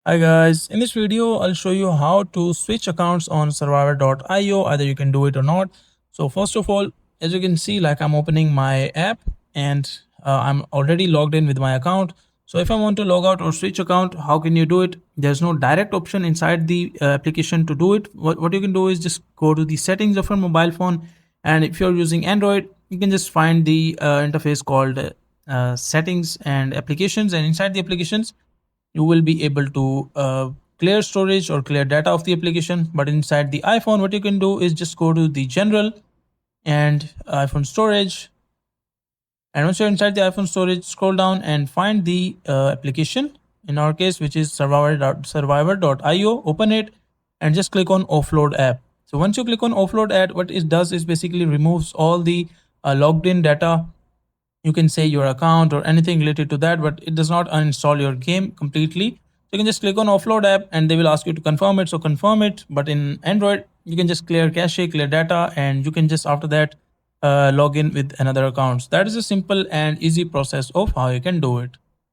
Hi guys, in this video I'll show you how to switch accounts on survivor.io. Either you can do it or not. So first of all, as you can see, like I'm opening my app and I'm already logged in with my account. So if I want to log out or switch account, how can you do it? There's no direct option inside the application to do it. What you can do is just go to the settings of your mobile phone, and if you're using Android, you can just find the interface called settings and applications, and inside the applications you will be able to clear storage or clear data of the application. But inside the iPhone, what you can do is just go to the general and iPhone storage, and once you're inside the iPhone storage, scroll down and find the application, in our case which is survivor.io. Open it and just click on offload app. So once you click on offload app, what it does is basically removes all the logged in data, you can say your account or anything related to that, but it does not uninstall your game completely. So you can just click on offload app and they will ask you to confirm it, so confirm it. But in Android, you can just clear cache, clear data, and you can just after that log in with another accounts. That is a simple and easy process of how you can do it.